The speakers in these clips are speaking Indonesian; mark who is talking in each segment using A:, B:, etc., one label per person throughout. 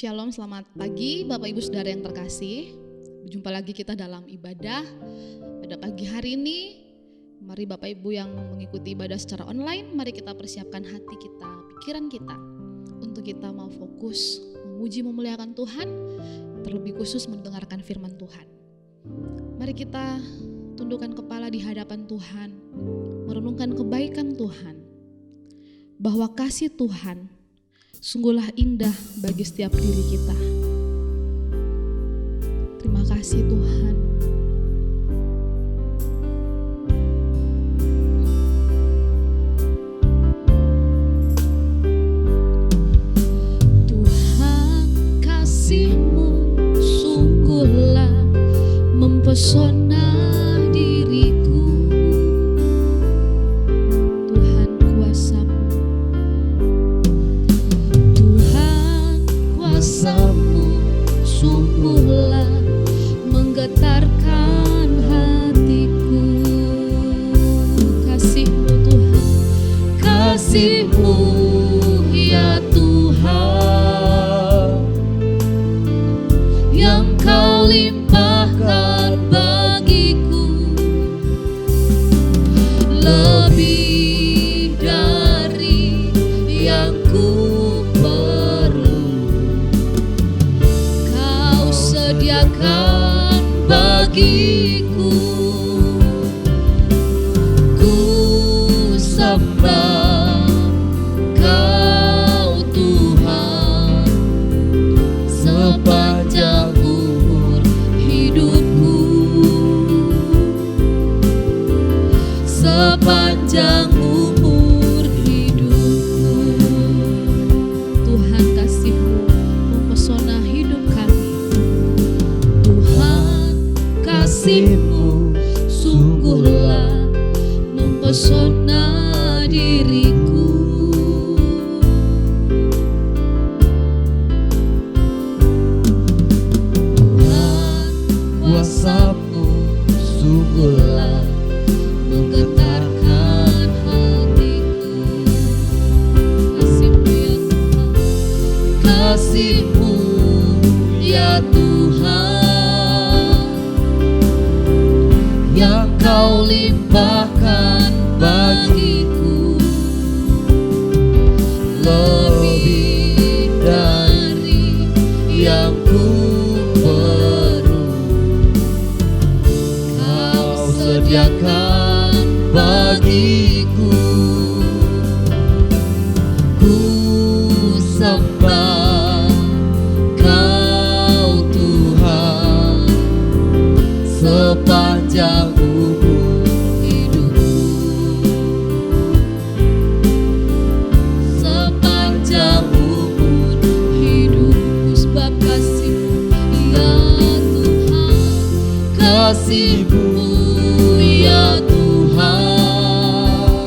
A: Shalom, selamat pagi Bapak Ibu Saudara yang terkasih. Berjumpa lagi kita dalam ibadah pada pagi hari ini. Mari Bapak Ibu yang mengikuti ibadah secara online, mari kita persiapkan hati kita, pikiran kita untuk kita mau fokus memuji memuliakan Tuhan, terlebih khusus mendengarkan firman Tuhan. Mari kita tundukkan kepala di hadapan Tuhan, merenungkan kebaikan Tuhan, bahwa kasih Tuhan sungguhlah indah bagi setiap diri kita. Terima kasih Tuhan. Tuhan, kasih-Mu sungguhlah mempesona diriku. Tuhan, kuasa-Mu sungguhlah menggetarkan hatiku. Kasih-Mu Tuhan, kasih-Mu ya Tuhan, yang Kau limpahkan bagiku, lebih dari yang ku sediakan bagiku. Ku sembah Kau Tuhan sepanjang umur hidupku, sepanjang umur hidupku. Tuhan, kasih-Mu mempesona hidup kami. Kasih-Mu sungguhlah mempesona diriku. Tuhan, kuasa-Mu sungguhlah menggetarkan hatiku. Kasih-Mu ya Tuhan, kasih-Mu ya Tuhan, yang Kau limpahkan bagiku, lebih dari yang ku perlu. Kau sediakan bagiku. Ku sembah Kau Tuhan sepanjang umur hidupku, sepanjang umur hidupku. Sebab kasih-Mu ya Tuhan, kasih-Mu ya Tuhan,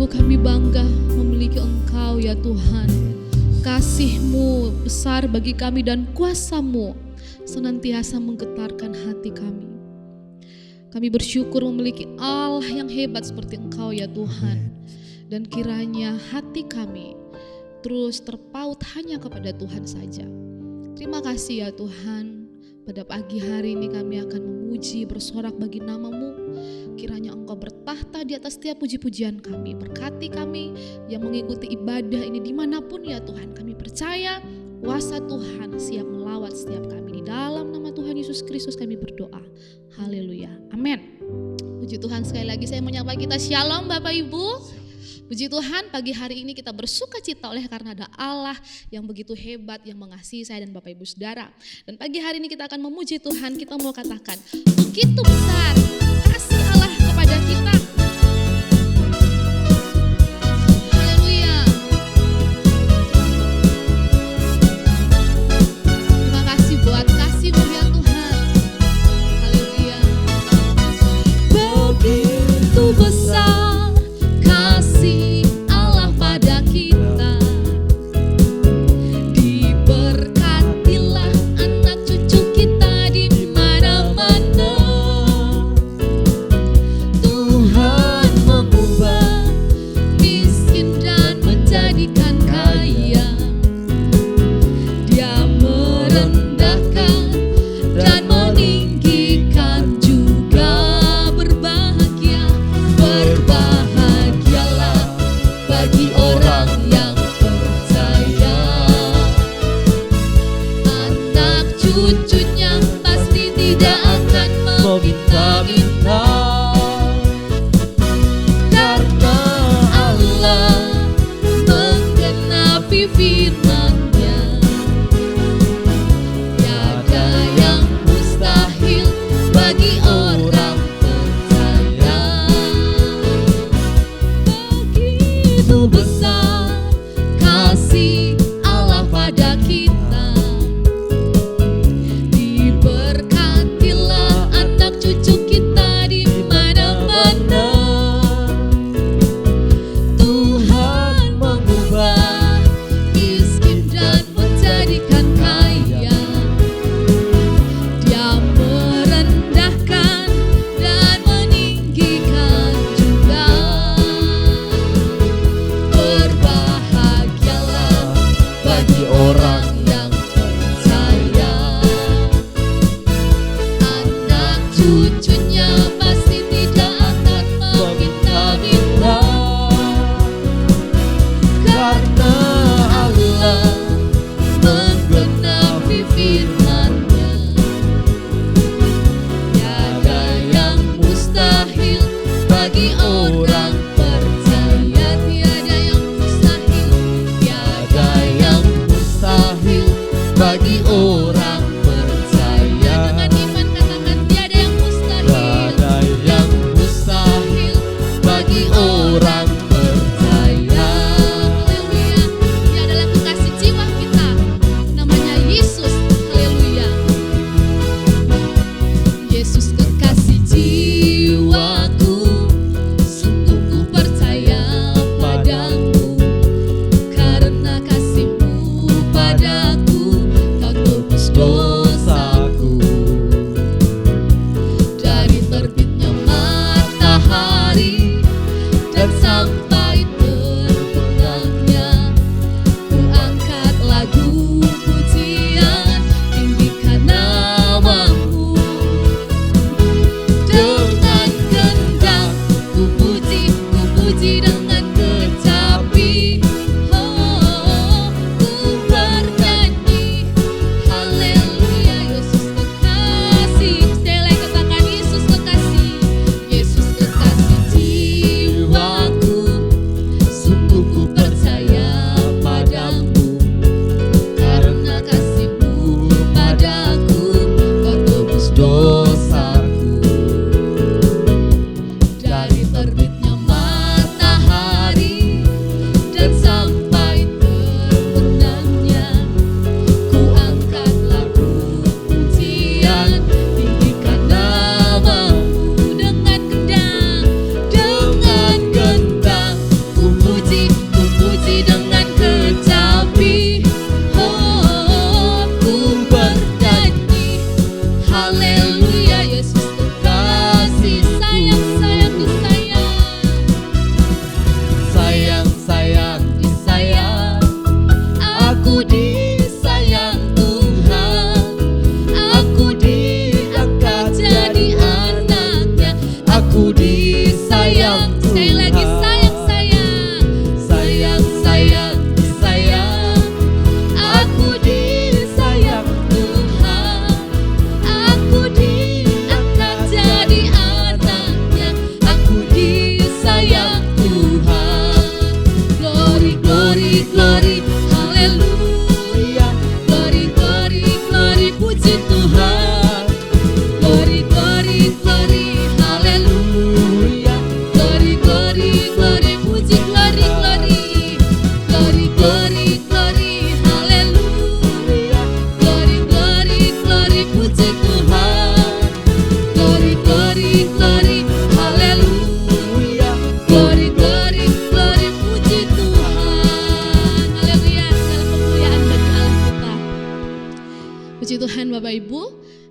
A: Sungguh kami bangga memiliki Engkau ya Tuhan. Kasih-Mu besar bagi kami dan kuasa-Mu senantiasa menggetarkan hati kami. Kami bersyukur memiliki Allah yang hebat seperti Engkau ya Tuhan. Dan kiranya hati kami terus terpaut hanya kepada Tuhan saja. Terima kasih ya Tuhan. Pada pagi hari ini kami akan memuji, bersorak bagi nama-Mu. Kiranya Engkau bertahta di atas setiap puji-pujian kami. Berkati kami yang mengikuti ibadah ini dimanapun ya Tuhan. Kami percaya kuasa Tuhan siap melawat setiap kami. Di dalam nama Tuhan Yesus Kristus kami berdoa. Haleluya. Amin. Puji Tuhan, sekali lagi saya menyapa kita shalom Bapak Ibu. Puji Tuhan, pagi hari ini kita bersuka cita oleh karena ada Allah yang begitu hebat, yang mengasihi saya dan Bapak Ibu Saudara. Dan pagi hari ini kita akan memuji Tuhan, kita mau katakan, begitu besar kasih Allah kepada kita. Haleluya. Terima kasih buat kasih-Mu ya Tuhan. Haleluya. Begitu besar kasih Allah pada kita, diberkatilah anak cucu kita di mana-mana. Tuhan mengubah miskin dan menjadikan kaya. Dia merendahkan dan meninggikan juga berbahagia. Berbahagialah bagi orang yang percaya. Anak cucunya pasti tidak akan meminta-minta, karena Allah menggenapi firman-Nya. Tiada yang mustahil bagi orang percaya. Begitu besar kasih Allah pada kita, diberkatilah anak cucu kita di mana-mana. Tuhan mengubah miskin dan menjadikan kaya. Dia merendahkan dan meninggikan juga. Berbahagialah bagi orang yang percaya. Anak cucunya pasti tidak akan meminta-minta, karena Allah menggenapi firman-Nya. Tiada yang mustahil bagi orang percaya. Tiada yang mustahil, tiada yang mustahil bagi orang percaya. Dengan iman katakan tiada yang mustahil. Tiada yang mustahil bagi orang percaya. Haleluya. Dia adalah kekasih jiwa kita, namanya Yesus. Haleluya. Yesus kekasih jiwaku, sungguh ku percaya padamu. Karena kasih-Mu padaku, Kau tebus dosaku. Dari terbitnya matahari dan sampai terbenamnya, ku angkat lagu pujian, tinggikan nama-Mu. Dengan gendang ku puji dengan kecapi. Oh, ku bernyanyi haleluya. Yesus kekasih, sekali lagi katakan Yesus kekasih. Yesus kekasih jiwaku, sungguh ku percaya padamu. Karena kasih-Mu padaku, Kau tebus dosaku. Dari terbitnya matahari dan sampai terbenamnya, ku angkat lagu pujian, tinggikan nama-Mu. Dengan gendang ku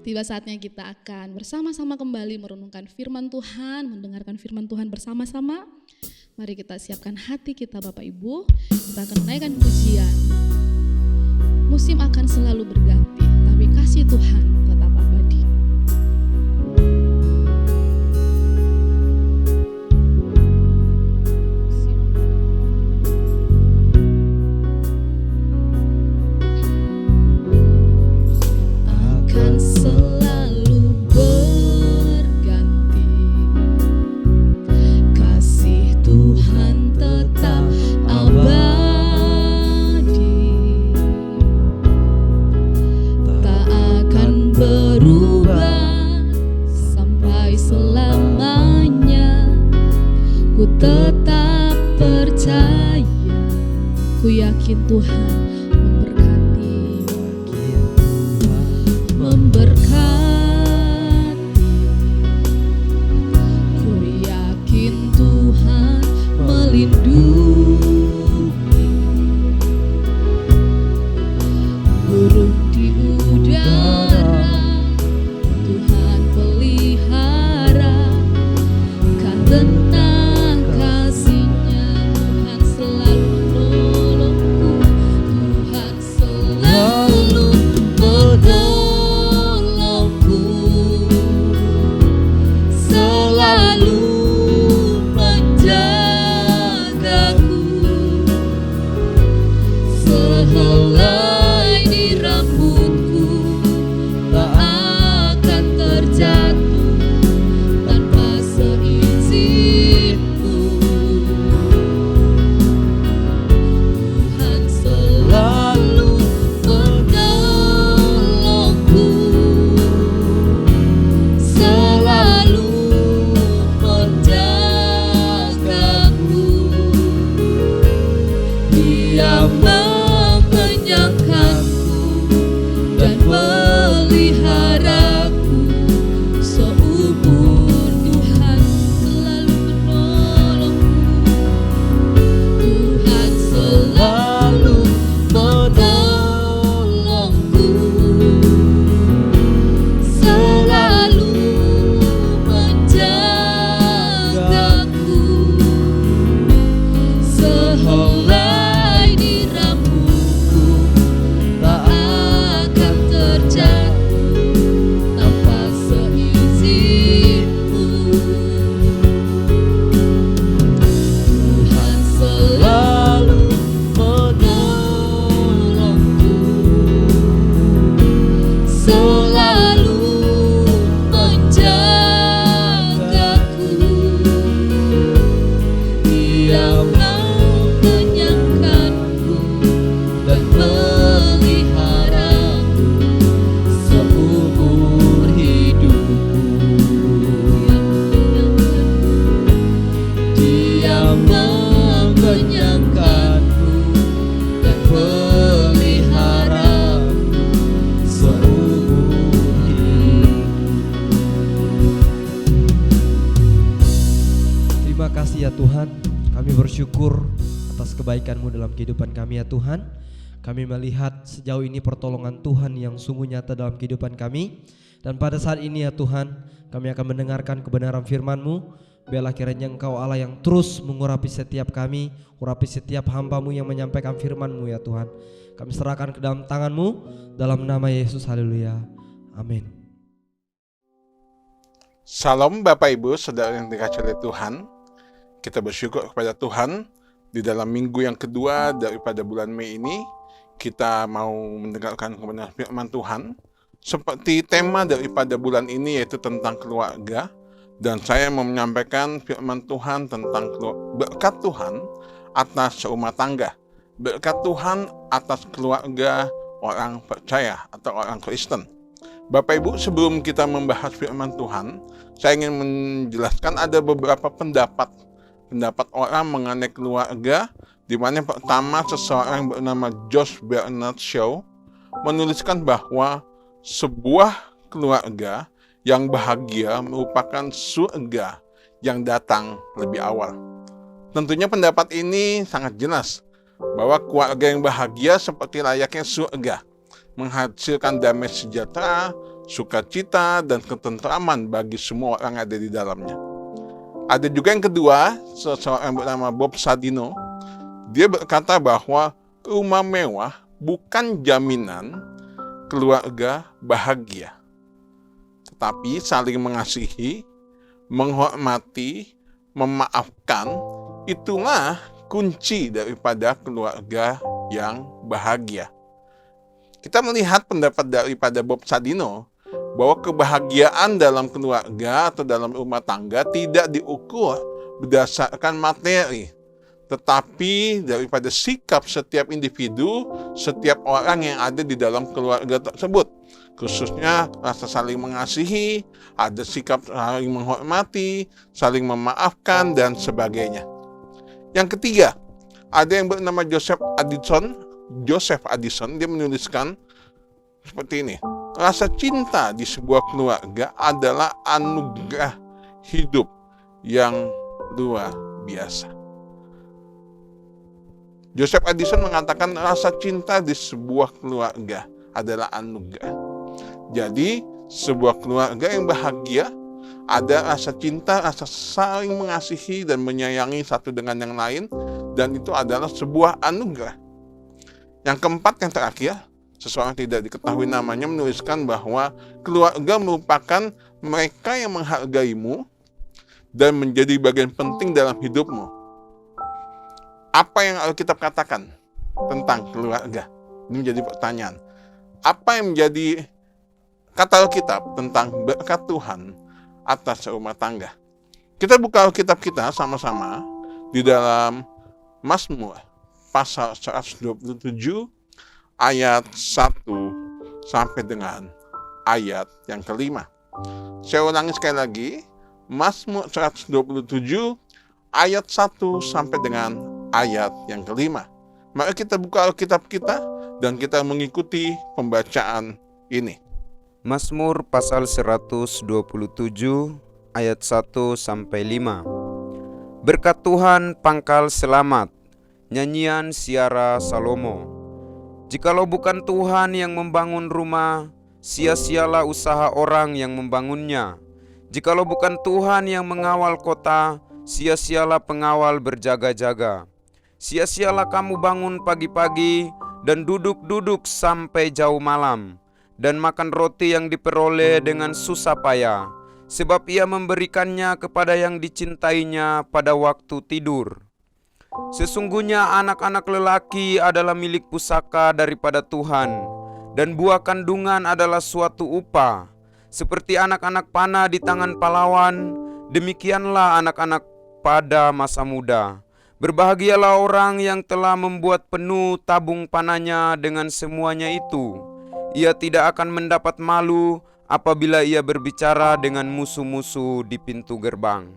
A: tiba saatnya kita akan bersama-sama kembali merenungkan firman Tuhan, mendengarkan firman Tuhan bersama-sama. Mari kita siapkan hati kita Bapak Ibu, kita akan menaikkan pujian. Musim akan selalu berganti, tapi kasih Tuhan tetap abadi. Akan selalu berganti, kasih Tuhan tetap abadi, tak akan berubah sampai selamanya. Ku tetap percaya, ku yakin Tuhan memberkati, ku yakin Tuhan melindungi, burung di udara Tuhan pelihara, karena kasih-Nya Tuhan selalu menolongku, Tuhan selalu menolongku, selalu menjagaku, sehelai di rambutku tak akan terjatuh tanpa seizinku. Tuhan selalu menolongku, selalu menjagaku, Dia mengenyangkanku dan meliharaku seumur. Tuhan selalu menolongku, Tuhan selalu menolongku, selalu menjagaku, sehelai di rambutku tak akan terjatuh tanpa seizinku. Tuhan selalu menolongku, selalu menjagaku, Dia mengenyangkanku dan meliharaku seumur hidupku. Dia mengenyangkanku dan meliharaku seumur hidup.
B: Terima kasih ya Tuhan, kami bersyukur atas kebaikan-Mu dalam kehidupan kami ya Tuhan. Kami melihat sejauh ini pertolongan Tuhan yang sungguh nyata dalam kehidupan kami. Dan pada saat ini ya Tuhan, kami akan mendengarkan kebenaran firman-Mu. Biarlah kiranya Engkau Allah yang terus mengurapi setiap kami, urapi setiap hamba-Mu yang menyampaikan firman-Mu ya Tuhan. Kami serahkan ke dalam tangan-Mu, dalam nama Yesus, haleluya, amin.
C: Salam Bapak Ibu, Saudara yang dikasihi oleh Tuhan. Kita bersyukur kepada Tuhan di dalam minggu yang kedua daripada bulan Mei ini. Kita mau mendengarkan kebenaran firman Tuhan. Seperti tema daripada bulan ini yaitu tentang keluarga. Dan saya mau menyampaikan firman Tuhan tentang berkat Tuhan atas rumah tangga. Berkat Tuhan atas keluarga orang percaya atau orang Kristen. Bapak Ibu, sebelum kita membahas firman Tuhan, saya ingin menjelaskan ada beberapa pendapat orang mengenai keluarga, di mana pertama seseorang bernama Josh Bernard Shaw menuliskan bahwa sebuah keluarga yang bahagia merupakan surga yang datang lebih awal. Tentunya pendapat ini sangat jelas bahwa keluarga yang bahagia seperti layaknya surga, menghasilkan damai sejahtera, sukacita, dan ketentraman bagi semua orang yang ada di dalamnya. Ada juga yang kedua, seseorang yang bernama Bob Sadino. Dia berkata bahwa rumah mewah bukan jaminan keluarga bahagia, tetapi saling mengasihi, menghormati, memaafkan, itulah kunci daripada keluarga yang bahagia. Kita melihat pendapat daripada Bob Sadino bahwa kebahagiaan dalam keluarga atau dalam rumah tangga tidak diukur berdasarkan materi, tetapi daripada sikap setiap individu, setiap orang yang ada di dalam keluarga tersebut. Khususnya rasa saling mengasihi, ada sikap saling menghormati, saling memaafkan, dan sebagainya. Yang ketiga, ada yang bernama Joseph Addison, dia menuliskan seperti ini. Rasa cinta di sebuah keluarga adalah anugerah hidup yang luar biasa. Joseph Addison mengatakan rasa cinta di sebuah keluarga adalah anugerah. Jadi, sebuah keluarga yang bahagia ada rasa cinta, rasa saling mengasihi dan menyayangi satu dengan yang lain, dan itu adalah sebuah anugerah. Yang keempat, yang terakhir, seseorang tidak diketahui namanya menuliskan bahwa keluarga merupakan mereka yang menghargaimu dan menjadi bagian penting dalam hidupmu. Apa yang Alkitab katakan tentang keluarga? Ini menjadi pertanyaan. Apa yang menjadi kata Alkitab tentang berkat Tuhan atas rumah tangga? Kita buka Alkitab kita sama-sama di dalam Mazmur pasal 127 ayat 1 sampai dengan ayat yang kelima. Saya ulangi sekali lagi, Mazmur 127 ayat 1 sampai dengan ayat yang kelima. Mari kita buka Alkitab kita dan kita mengikuti pembacaan ini.
D: Mazmur pasal 127 ayat 1 sampai 5. Berkat Tuhan pangkal selamat, nyanyian Siara Salomo. Jikalau bukan Tuhan yang membangun rumah, sia-sialah usaha orang yang membangunnya. Jikalau bukan Tuhan yang mengawal kota, sia-sialah pengawal berjaga-jaga. Sia-sialah kamu bangun pagi-pagi dan duduk-duduk sampai jauh malam, dan makan roti yang diperoleh dengan susah payah, sebab ia memberikannya kepada yang dicintainya pada waktu tidur. Sesungguhnya anak-anak lelaki adalah milik pusaka daripada Tuhan, dan buah kandungan adalah suatu upah. Seperti anak-anak panah di tangan pahlawan, demikianlah anak-anak pada masa muda. Berbahagialah orang yang telah membuat penuh tabung panahnya dengan semuanya itu. Ia tidak akan mendapat malu apabila ia berbicara dengan musuh-musuh di pintu gerbang.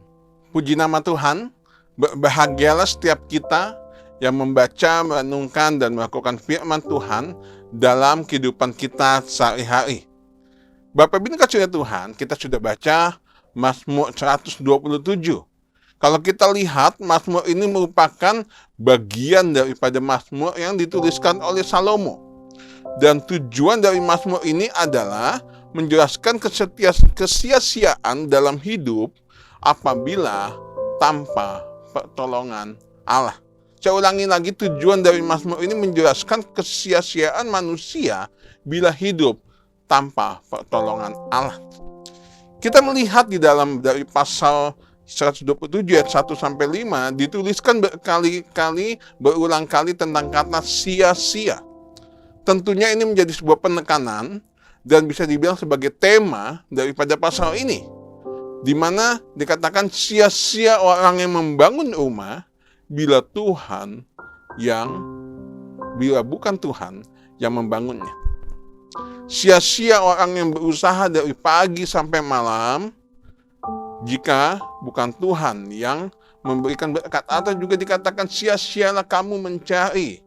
C: Puji nama Tuhan, berbahagialah setiap kita yang membaca, merenungkan, dan melakukan firman Tuhan dalam kehidupan kita sehari-hari. Bapak Ibu kasih Tuhan, kita sudah baca Mazmur 127. Kalau kita lihat, Mazmur ini merupakan bagian daripada Mazmur yang dituliskan oleh Salomo. Dan tujuan dari Mazmur ini adalah menjelaskan kesia-siaan dalam hidup apabila tanpa pertolongan Allah. Saya ulangi lagi, tujuan dari Mazmur ini menjelaskan kesia-siaan manusia bila hidup tanpa pertolongan Allah. Kita melihat di dalam dari pasal 127 ayat 1 sampai 5 dituliskan berkali-kali, berulang kali tentang kata sia-sia. Tentunya ini menjadi sebuah penekanan dan bisa dibilang sebagai tema daripada pasal ini, di mana dikatakan sia-sia orang yang membangun rumah bila bukan Tuhan yang membangunnya. Sia-sia orang yang berusaha dari pagi sampai malam jika bukan Tuhan yang memberikan berkat. Atau juga dikatakan sia-sialah kamu mencari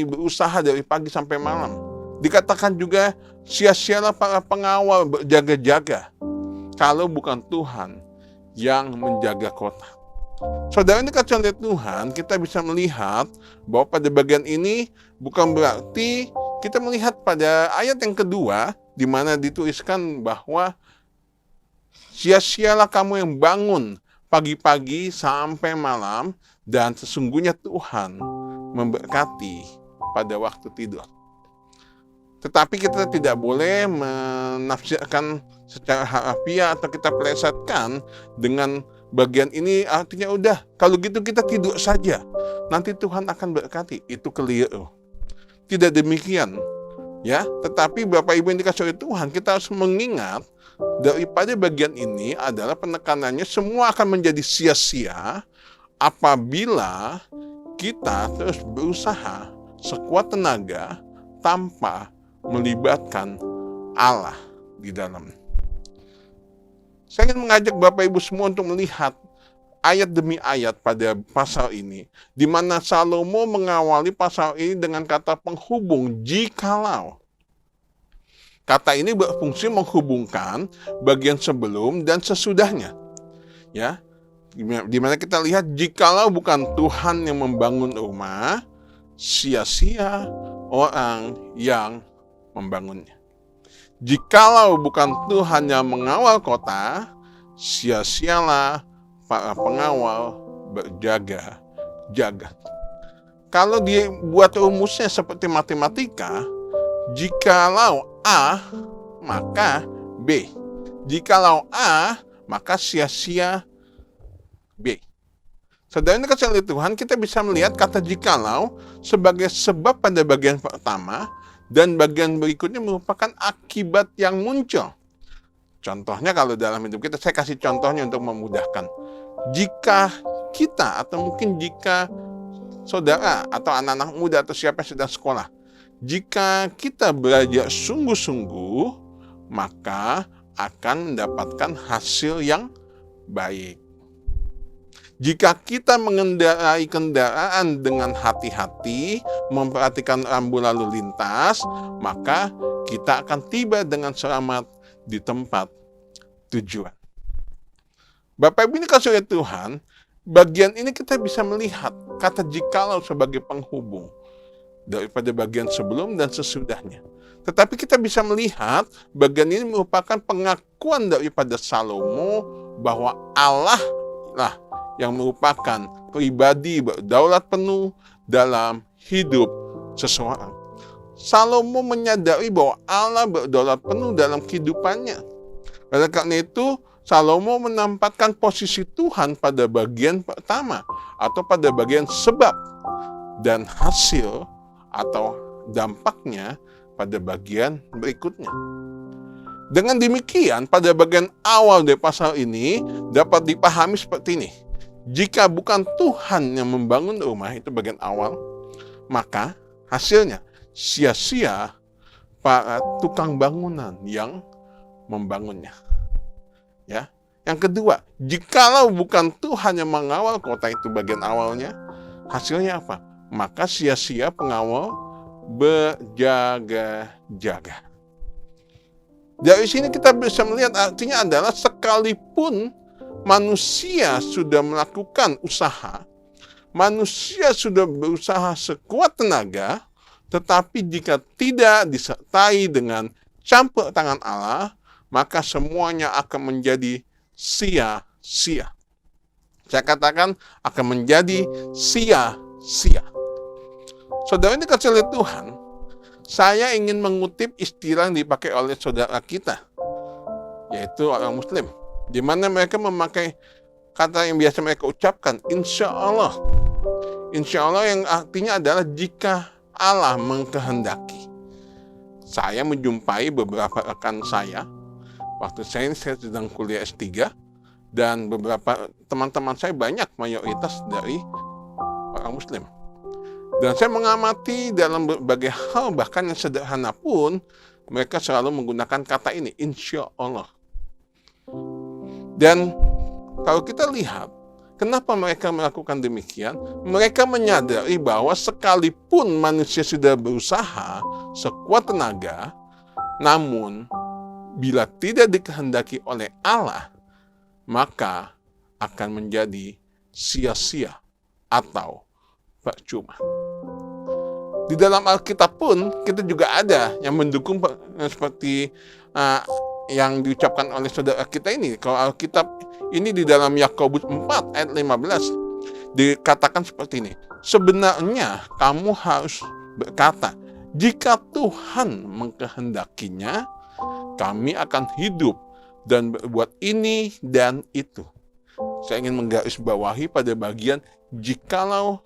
C: berusaha dari pagi sampai malam. Dikatakan juga sia-sialah para pengawal berjaga-jaga kalau bukan Tuhan yang menjaga kota. Saudara, ini kacau oleh Tuhan, kita bisa melihat bahwa pada bagian ini bukan berarti kita melihat pada ayat yang kedua di mana dituliskan bahwa sia-sialah kamu yang bangun pagi-pagi sampai malam, dan sesungguhnya Tuhan memberkati pada waktu tidur. Tetapi kita tidak boleh menafsirkan secara harfiah atau kita plesetkan dengan bagian ini, artinya udah, kalau gitu kita tidur saja, nanti Tuhan akan berkati. Itu keliru. Tidak demikian. Ya, tetapi Bapak Ibu yang dikasihi oleh Tuhan, kita harus mengingat daripada bagian ini adalah penekanannya semua akan menjadi sia-sia apabila kita terus berusaha sekuat tenaga tanpa melibatkan Allah di dalam. Saya ingin mengajak Bapak Ibu semua untuk melihat ayat demi ayat pada pasal ini, di mana Salomo mengawali pasal ini dengan kata penghubung, jikalau. Kata ini berfungsi menghubungkan bagian sebelum dan sesudahnya. Ya, di mana kita lihat jikalau bukan Tuhan yang membangun rumah, sia-sia orang yang membangunnya. Jikalau bukan Tuhan yang mengawal kota, sia-sialah para pengawal berjaga-jaga. Kalau dibuat rumusnya seperti matematika, jikalau A, maka B. Jikalau A, maka sia-sia B. Saudara ini kasih oleh Tuhan, kita bisa melihat kata jikalau sebagai sebab pada bagian pertama, dan bagian berikutnya merupakan akibat yang muncul. Contohnya kalau dalam hidup kita, saya kasih contohnya untuk memudahkan. Jika kita atau mungkin jika saudara atau anak-anak muda atau siapa yang sedang sekolah, jika kita belajar sungguh-sungguh, maka akan mendapatkan hasil yang baik. Jika kita mengendarai kendaraan dengan hati-hati, memperhatikan rambu lalu lintas, maka kita akan tiba dengan selamat di tempat tujuan. Bapak Ibu ini kasih oleh Tuhan, bagian ini kita bisa melihat kata jikalau sebagai penghubung daripada bagian sebelum dan sesudahnya. Tetapi kita bisa melihat bagian ini merupakan pengakuan daripada Salomo bahwa Allah lah yang merupakan pribadi berdaulat penuh dalam hidup seseorang. Salomo menyadari bahwa Allah berdaulat penuh dalam kehidupannya. Oleh karena itu, Salomo menempatkan posisi Tuhan pada bagian pertama atau pada bagian sebab, dan hasil atau dampaknya pada bagian berikutnya. Dengan demikian, pada bagian awal dari pasal ini dapat dipahami seperti ini. Jika bukan Tuhan yang membangun rumah, itu bagian awal, maka hasilnya sia-sia para tukang bangunan yang membangunnya. Ya. Yang kedua, jikalau bukan Tuhan yang mengawal kota, itu bagian awalnya, hasilnya apa? Maka sia-sia pengawal berjaga-jaga. Dari sini kita bisa melihat artinya adalah sekalipun manusia sudah melakukan usaha, manusia sudah berusaha sekuat tenaga, tetapi jika tidak disertai dengan campur tangan Allah, maka semuanya akan menjadi sia-sia. Saya katakan akan menjadi sia-sia. Saudara ini kasih oleh Tuhan, saya ingin mengutip istilah yang dipakai oleh saudara kita, yaitu orang Muslim, di mana mereka memakai kata yang biasa mereka ucapkan, insya Allah. Insya Allah yang artinya adalah jika Allah mengkehendaki. Saya menjumpai beberapa rekan saya, waktu saya sedang kuliah S3, dan beberapa teman-teman saya banyak mayoritas dari orang Muslim. Dan saya mengamati dalam berbagai hal, bahkan yang sederhana pun, mereka selalu menggunakan kata ini, insya Allah. Dan kalau kita lihat, kenapa mereka melakukan demikian? Mereka menyadari bahwa sekalipun manusia sudah berusaha sekuat tenaga, namun bila tidak dikehendaki oleh Allah, maka akan menjadi sia-sia atau percuma. Di dalam Alkitab pun kita juga ada yang mendukung seperti yang diucapkan oleh saudara kita ini. Kalau Alkitab ini di dalam Yakobus 4 ayat 15 dikatakan seperti ini. Sebenarnya kamu harus berkata, jika Tuhan mengkehendakinya, kami akan hidup dan berbuat ini dan itu. Saya ingin menggarisbawahi pada bagian jikalau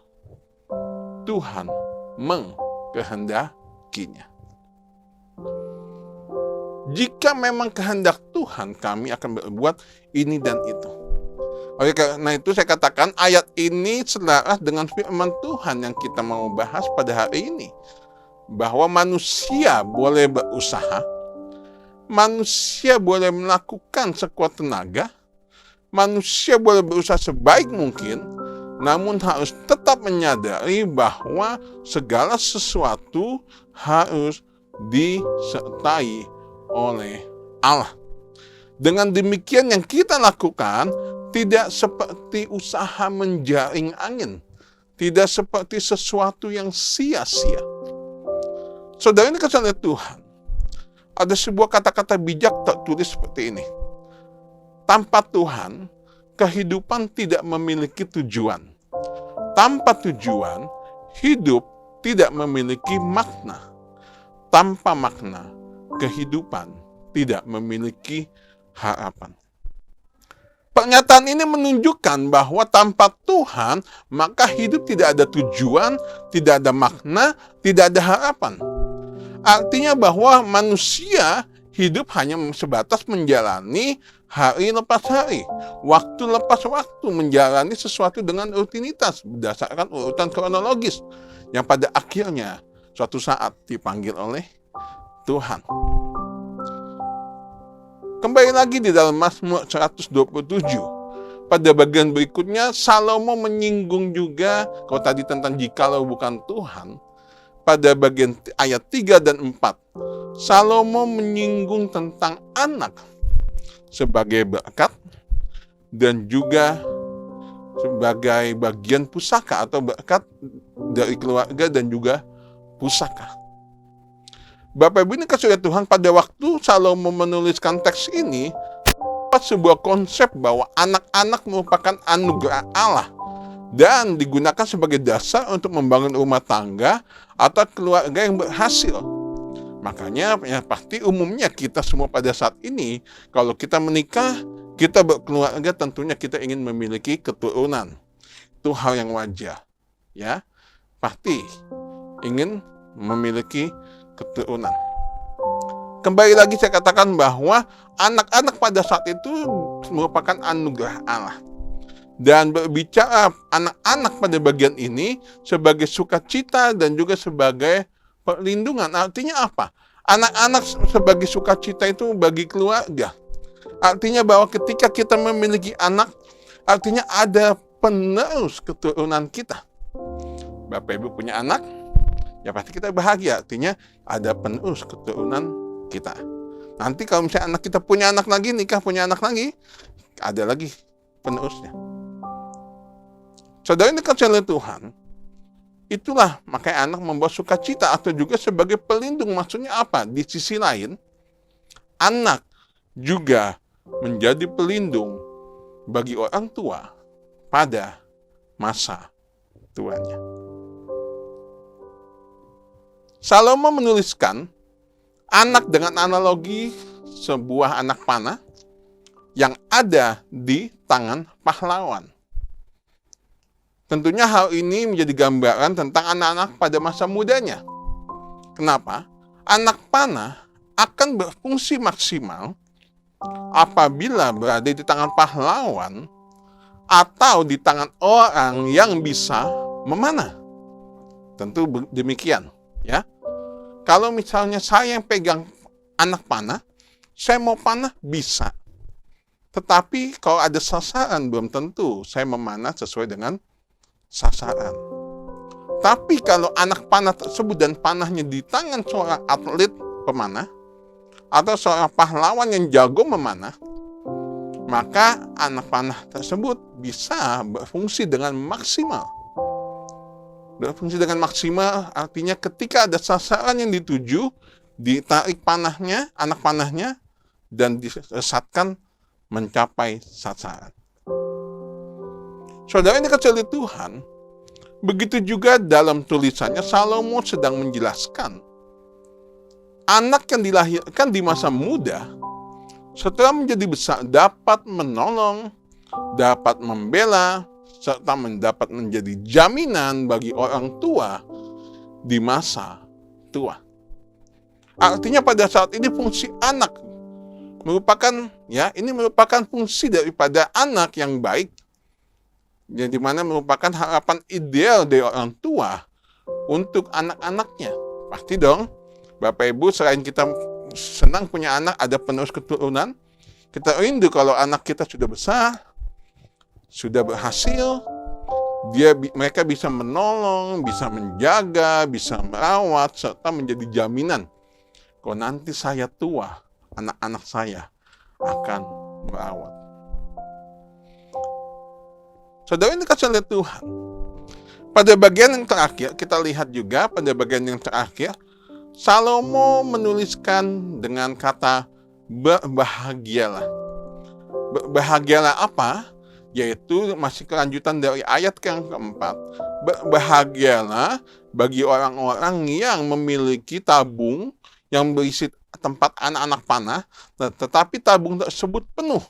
C: Tuhan mengkehendakinya. Jika memang kehendak Tuhan, kami akan berbuat ini dan itu. Oleh karena itu saya katakan ayat ini selaras dengan firman Tuhan yang kita mau bahas pada hari ini. Bahwa manusia boleh berusaha, manusia boleh melakukan sekuat tenaga, manusia boleh berusaha sebaik mungkin, namun harus tetap menyadari bahwa segala sesuatu harus disertai oleh Allah. Dengan demikian yang kita lakukan tidak seperti usaha menjaring angin, tidak seperti sesuatu yang sia-sia. Saudara ini kasih lihat Tuhan. Ada sebuah kata-kata bijak tertulis seperti ini. Tanpa Tuhan, kehidupan tidak memiliki tujuan. Tanpa tujuan, hidup tidak memiliki makna. Tanpa makna, kehidupan tidak memiliki harapan. Pernyataan ini menunjukkan bahwa tanpa Tuhan, maka hidup tidak ada tujuan, tidak ada makna, tidak ada harapan. Artinya bahwa manusia hidup hanya sebatas menjalani hari lepas hari, waktu lepas waktu, menjalani sesuatu dengan rutinitas berdasarkan urutan kronologis yang pada akhirnya suatu saat dipanggil oleh Tuhan. Kembali lagi di dalam Mazmur 127. Pada bagian berikutnya Salomo menyinggung juga, kalau tadi tentang jikalau bukan Tuhan, pada bagian ayat 3 dan 4, Salomo menyinggung tentang anak sebagai berkat dan juga sebagai bagian pusaka atau berkat dari keluarga dan juga pusaka. Bapak Ibu ini kasih Tuhan, pada waktu Salomo menuliskan teks ini, sebuah konsep bahwa anak-anak merupakan anugerah Allah dan digunakan sebagai dasar untuk membangun rumah tangga atau keluarga yang berhasil. Makanya ya pasti umumnya kita semua pada saat ini, kalau kita menikah, kita berkeluarga, tentunya kita ingin memiliki keturunan. Itu hal yang wajar, ya. Pasti ingin memiliki keturunan. Kembali lagi saya katakan bahwa anak-anak pada saat itu merupakan anugerah Allah. Dan berbicara anak-anak pada bagian ini sebagai sukacita dan juga sebagai perlindungan. Artinya apa? Anak-anak sebagai sukacita itu bagi keluarga. Artinya bahwa ketika kita memiliki anak, artinya ada penerus keturunan kita. Bapak Ibu punya anak, ya pasti kita bahagia. Artinya ada penerus keturunan kita. Nanti kalau misalnya anak kita punya anak lagi, nikah punya anak lagi, ada lagi penerusnya. Saudara ini kasih oleh Tuhan, itulah makanya anak membawa sukacita atau juga sebagai pelindung. Maksudnya apa? Di sisi lain, anak juga menjadi pelindung bagi orang tua pada masa tuanya. Salomo menuliskan anak dengan analogi sebuah anak panah yang ada di tangan pahlawan. Tentunya hal ini menjadi gambaran tentang anak-anak pada masa mudanya. Kenapa? Anak panah akan berfungsi maksimal apabila berada di tangan pahlawan atau di tangan orang yang bisa memanah. Tentu demikian, ya. Kalau misalnya saya yang pegang anak panah, saya mau panah bisa. Tetapi kalau ada sasaran, belum tentu saya memanah sesuai dengan sasaran. Tapi kalau anak panah tersebut dan panahnya di tangan seorang atlet pemanah atau seorang pahlawan yang jago memanah, maka anak panah tersebut bisa berfungsi dengan maksimal. Berfungsi dengan maksimal artinya ketika ada sasaran yang dituju, ditarik panahnya, anak panahnya, dan disesatkan mencapai sasaran. Saudara ini kecil Tuhan, begitu juga dalam tulisannya Salomo sedang menjelaskan anak yang dilahirkan di masa muda setelah menjadi besar dapat menolong, dapat membela, serta mendapat menjadi jaminan bagi orang tua di masa tua. Artinya pada saat ini fungsi anak merupakan fungsi daripada anak yang baik, yang dimana merupakan harapan ideal dari orang tua untuk anak-anaknya. Pasti dong, Bapak Ibu, selain kita senang punya anak, ada penerus keturunan, kita rindu kalau anak kita sudah besar, sudah berhasil, mereka bisa menolong, bisa menjaga, bisa merawat, serta menjadi jaminan kalau nanti saya tua, anak-anak saya akan merawat. Saudara ini kasih lihat Tuhan. Pada bagian yang terakhir, kita lihat juga pada bagian yang terakhir, Salomo menuliskan dengan kata berbahagialah. Berbahagialah apa? Yaitu masih kelanjutan dari ayat yang keempat. Berbahagialah bagi orang-orang yang memiliki tabung yang berisi tempat anak-anak panah, tetapi tabung tersebut penuh.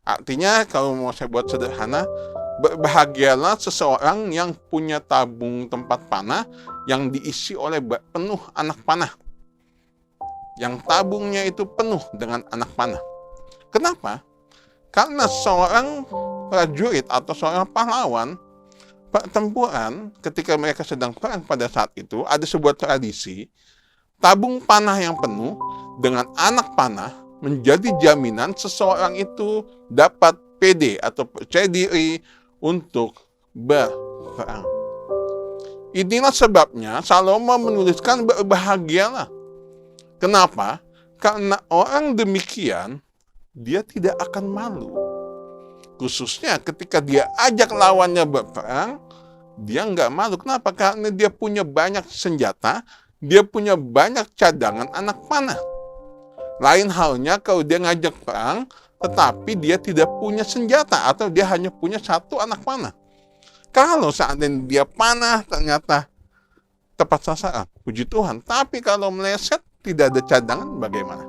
C: Artinya kalau mau saya buat sederhana, berbahagialah seseorang yang punya tabung tempat panah yang diisi oleh penuh anak panah. Yang tabungnya itu penuh dengan anak panah. Kenapa? Karena seorang prajurit atau seorang pahlawan pertempuran ketika mereka sedang perang pada saat itu, ada sebuah tradisi, tabung panah yang penuh dengan anak panah menjadi jaminan seseorang itu dapat pede atau percaya diri untuk berperang. Inilah sebabnya Salomo menuliskan berbahagialah. Kenapa? Karena orang demikian dia tidak akan malu. Khususnya ketika dia ajak lawannya berperang, dia nggak malu. Kenapa? Karena dia punya banyak senjata, dia punya banyak cadangan anak panah. Lain halnya kalau dia ngajak perang, tetapi dia tidak punya senjata atau dia hanya punya satu anak panah. Kalau seandainya dia panah ternyata tepat sasaran, puji Tuhan. Tapi kalau meleset tidak ada cadangan, bagaimana?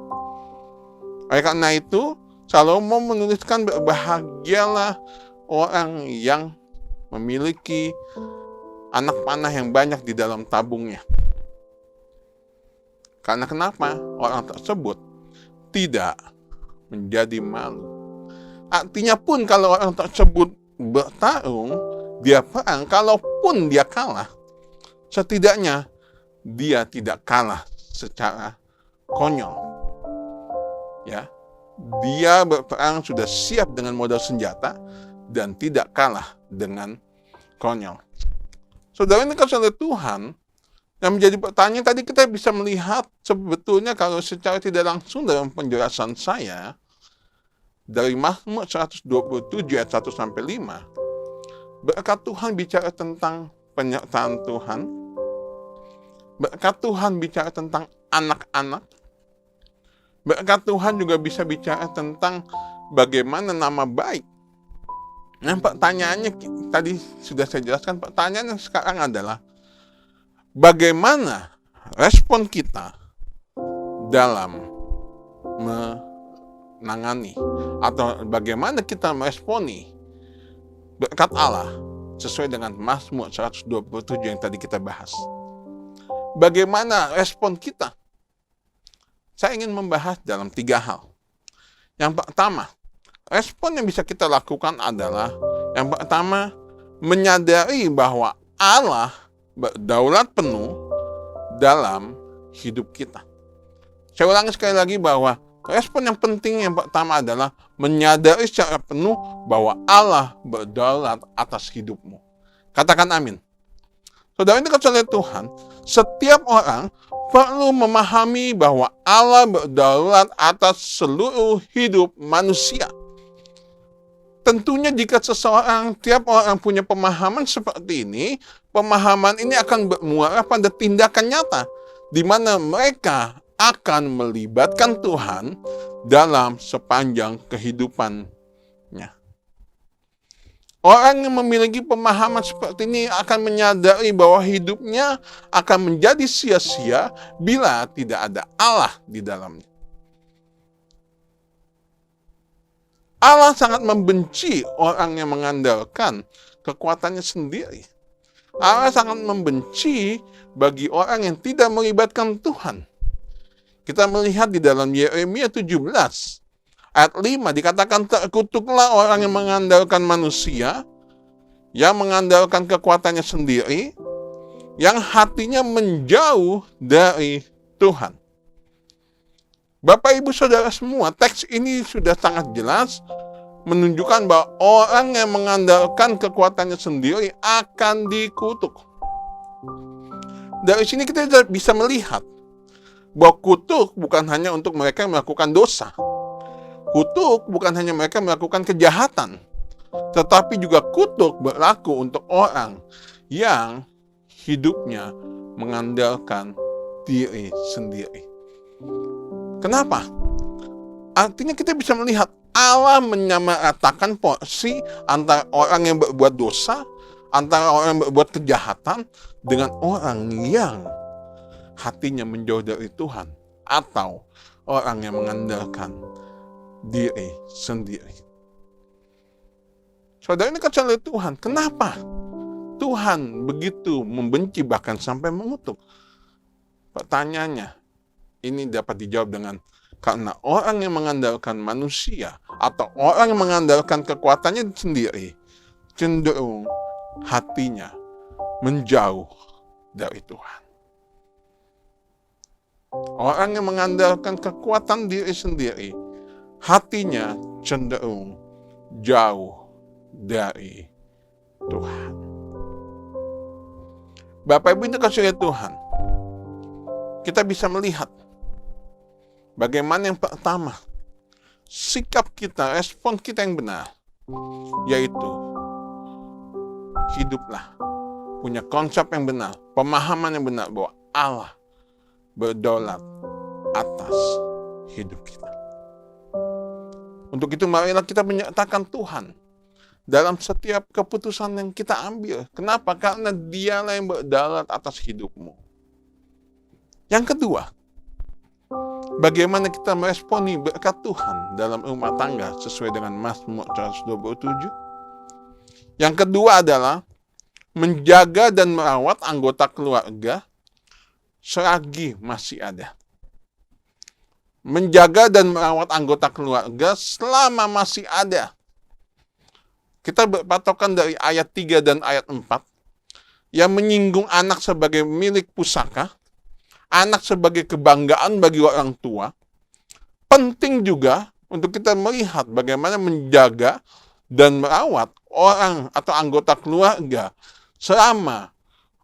C: Oleh karena itu, Salomo menuliskan berbahagialah orang yang memiliki anak panah yang banyak di dalam tabungnya. Karena kenapa? Orang tersebut tidak menjadi malu. Artinya pun kalau orang tersebut bertarung, dia perang, kalaupun dia kalah, setidaknya dia tidak kalah secara konyol. Ya, dia berperang sudah siap dengan modal senjata dan tidak kalah dengan konyol. Saudara ini kasih oleh Tuhan. Yang menjadi pertanyaan tadi kita bisa melihat sebetulnya kalau secara tidak langsung dalam penjelasan saya dari Mazmur 127 ayat 1 sampai 5, berkat Tuhan bicara tentang penyertaan Tuhan, berkat Tuhan bicara tentang anak-anak, berkat Tuhan juga bisa bicara tentang bagaimana nama baik. Nah, pertanyaannya tadi sudah saya jelaskan, pertanyaan yang sekarang adalah bagaimana respon kita dalam menangani atau bagaimana kita meresponi berkat Allah sesuai dengan Mazmur 127 yang tadi kita bahas. Bagaimana respon kita? Saya ingin membahas dalam 3 hal. Yang pertama, respon yang bisa kita lakukan adalah yang pertama, menyadari bahwa Allah berdaulat penuh dalam hidup kita. Saya ulangi sekali lagi bahwa respon yang penting yang pertama adalah menyadari secara penuh bahwa Allah berdaulat atas hidupmu. Katakan amin. Saudara ini oleh Tuhan, setiap orang perlu memahami bahwa Allah berdaulat atas seluruh hidup manusia. Tentunya jika tiap orang punya pemahaman seperti ini, pemahaman ini akan bermuara pada tindakan nyata, di mana mereka akan melibatkan Tuhan dalam sepanjang kehidupannya. Orang yang memiliki pemahaman seperti ini akan menyadari bahwa hidupnya akan menjadi sia-sia bila tidak ada Allah di dalamnya. Allah sangat membenci orang yang mengandalkan kekuatannya sendiri. Allah sangat membenci bagi orang yang tidak melibatkan Tuhan. Kita melihat di dalam Yeremia 17 ayat 5 dikatakan, terkutuklah orang yang mengandalkan manusia, yang mengandalkan kekuatannya sendiri, yang hatinya menjauh dari Tuhan. Bapak, Ibu, Saudara semua, teks ini sudah sangat jelas menunjukkan bahwa orang yang mengandalkan kekuatannya sendiri akan dikutuk. Dari sini kita bisa melihat bahwa kutuk bukan hanya untuk mereka yang melakukan dosa. Kutuk bukan hanya mereka yang melakukan kejahatan, tetapi juga kutuk berlaku untuk orang yang hidupnya mengandalkan diri sendiri. Kenapa? Artinya kita bisa melihat Allah menyamaratakan porsi antara orang yang berbuat dosa, antara orang yang berbuat kejahatan, dengan orang yang hatinya menjauh dari Tuhan, atau orang yang mengandalkan diri sendiri. Saudara, ini kacau oleh Tuhan. Kenapa Tuhan begitu membenci bahkan sampai mengutuk? Pertanyaannya, ini dapat dijawab dengan karena orang yang mengandalkan manusia atau orang yang mengandalkan kekuatannya sendiri cenderung hatinya menjauh dari Tuhan. Orang yang mengandalkan kekuatan diri sendiri, hatinya cenderung jauh dari Tuhan. Bapak Ibu, ini kasih Tuhan. Kita bisa melihat bagaimana yang pertama, sikap kita, respon kita yang benar, yaitu hiduplah, punya konsep yang benar, pemahaman yang benar bahwa Allah berdaulat atas hidup kita. Untuk itu marilah kita menyertakan Tuhan dalam setiap keputusan yang kita ambil. Kenapa? Karena Dialah yang berdaulat atas hidupmu. Yang kedua, bagaimana kita meresponi berkat Tuhan dalam rumah tangga sesuai dengan Mazmur 127. Yang kedua adalah menjaga dan merawat anggota keluarga selagi masih ada. Menjaga dan merawat anggota keluarga selama masih ada. Kita berpatokan dari ayat 3 dan ayat 4 yang menyinggung anak sebagai milik pusaka, anak sebagai kebanggaan bagi orang tua. Penting juga untuk kita melihat bagaimana menjaga dan merawat orang atau anggota keluarga selama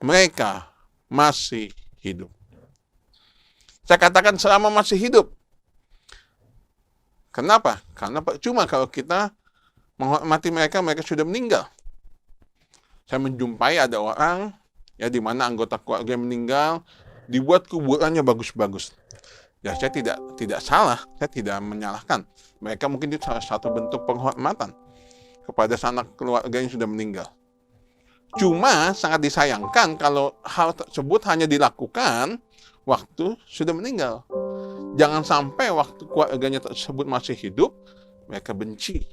C: mereka masih hidup. Saya katakan selama masih hidup. Kenapa? Karena percuma kalau kita menghormati mereka, mereka sudah meninggal. Saya menjumpai ada orang ya di mana anggota keluarga meninggal, dibuat kuburannya bagus-bagus. Ya, saya tidak salah, saya tidak menyalahkan. Mereka mungkin itu salah satu bentuk penghormatan kepada sanak keluarga yang sudah meninggal. Cuma sangat disayangkan kalau hal tersebut hanya dilakukan waktu sudah meninggal. Jangan sampai waktu keluarganya tersebut masih hidup, mereka benci.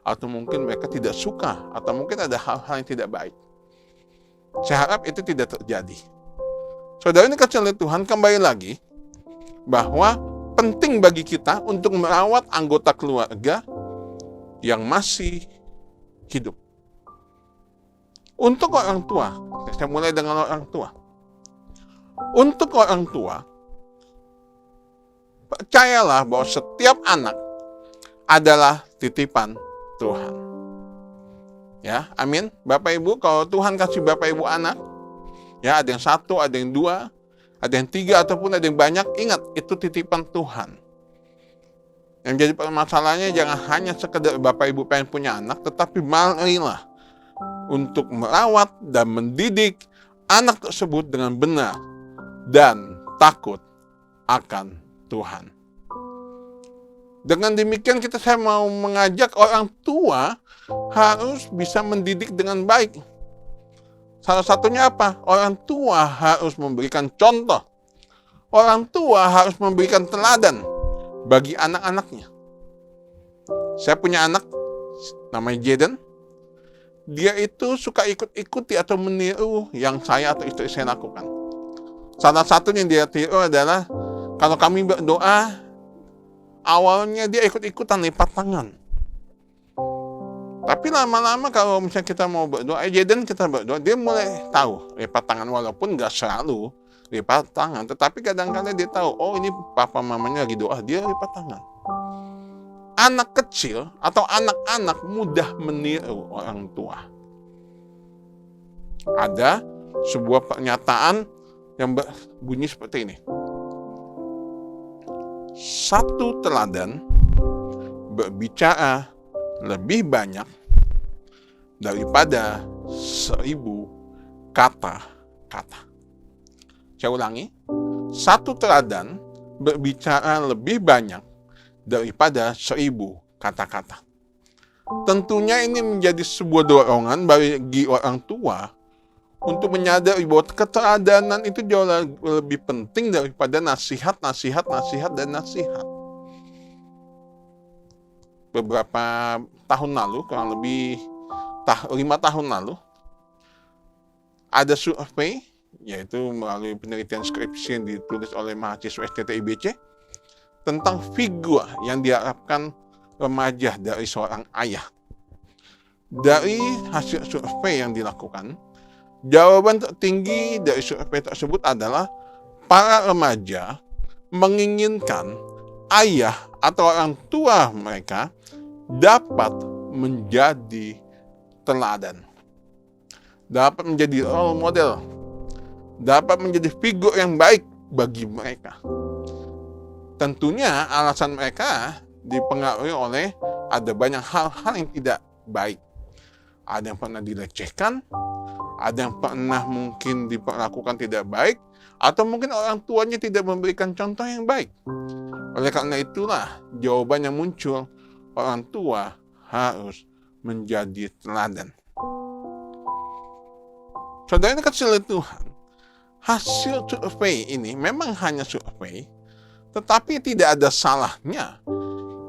C: Atau mungkin mereka tidak suka, atau mungkin ada hal-hal yang tidak baik. Saya harap itu tidak terjadi. Saudara, ini kasih oleh Tuhan, kembali lagi, bahwa penting bagi kita untuk merawat anggota keluarga yang masih hidup. Untuk orang tua, saya mulai dengan orang tua. Untuk orang tua, percayalah bahwa setiap anak adalah titipan Tuhan. Ya, amin. Bapak Ibu, kalau Tuhan kasih Bapak Ibu anak, ya ada yang 1, ada yang 2, ada yang 3, ataupun ada yang banyak, ingat, itu titipan Tuhan. Yang jadi permasalahannya jangan hanya sekedar Bapak Ibu pengen punya anak, tetapi marilah untuk merawat dan mendidik anak tersebut dengan benar dan takut akan Tuhan. Dengan demikian saya mau mengajak orang tua harus bisa mendidik dengan baik. Salah satunya apa? Orang tua harus memberikan contoh. Orang tua harus memberikan teladan bagi anak-anaknya. Saya punya anak namanya Jaden. Dia itu suka ikut-ikuti atau meniru yang saya atau istri saya lakukan. Salah satunya yang dia tiru adalah kalau kami berdoa, awalnya dia ikut-ikutan lipat tangan. Tapi lama-lama kalau misalnya kita mau berdoa, Jaden kita berdoa, dia mulai tahu lipat tangan, walaupun nggak selalu lipat tangan. Tetapi kadang-kadang dia tahu, oh ini papa mamanya lagi doa, dia lipat tangan. Anak kecil atau anak-anak mudah meniru orang tua. Ada sebuah pernyataan yang berbunyi seperti ini. Satu teladan berbicara lebih banyak daripada 1000 kata-kata. Saya ulangi, satu teladan berbicara lebih banyak daripada 1000 kata-kata. Tentunya ini menjadi sebuah dorongan bagi orang tua untuk menyadari bahwa keteladanan itu jauh lebih penting daripada nasihat. Beberapa tahun lalu, kurang lebih 5 tahun lalu, ada survei, yaitu melalui penelitian skripsi yang ditulis oleh mahasiswa STTIBC, tentang figur yang diharapkan remaja dari seorang ayah. Dari hasil survei yang dilakukan, jawaban tertinggi dari survei tersebut adalah para remaja menginginkan ayah atau orang tua mereka dapat menjadi teladan, dapat menjadi role model, dapat menjadi figur yang baik bagi mereka. Tentunya alasan mereka dipengaruhi oleh ada banyak hal-hal yang tidak baik. Ada yang pernah dilecehkan, ada yang pernah mungkin diperlakukan tidak baik, atau mungkin orang tuanya tidak memberikan contoh yang baik. Oleh karena itulah jawaban yang muncul, orang tua harus menjadi teladan. Saudara ini kecil Tuhan, hasil survei ini memang hanya survei, tetapi tidak ada salahnya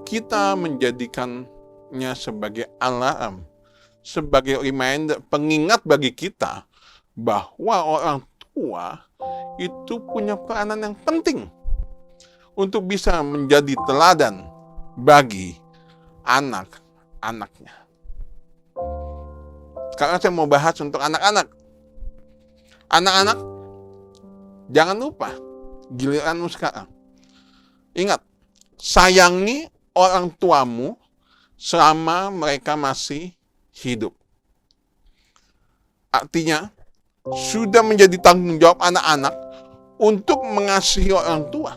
C: kita menjadikannya sebagai alarm, sebagai reminder, pengingat bagi kita bahwa orang tua itu punya peranan yang penting untuk bisa menjadi teladan bagi anak-anaknya. Sekarang saya mau bahas untuk anak-anak. Anak-anak, jangan lupa giliranmu sekarang. Ingat, sayangi orang tuamu selama mereka masih hidup. Artinya, sudah menjadi tanggung jawab anak-anak untuk mengasihi orang tua.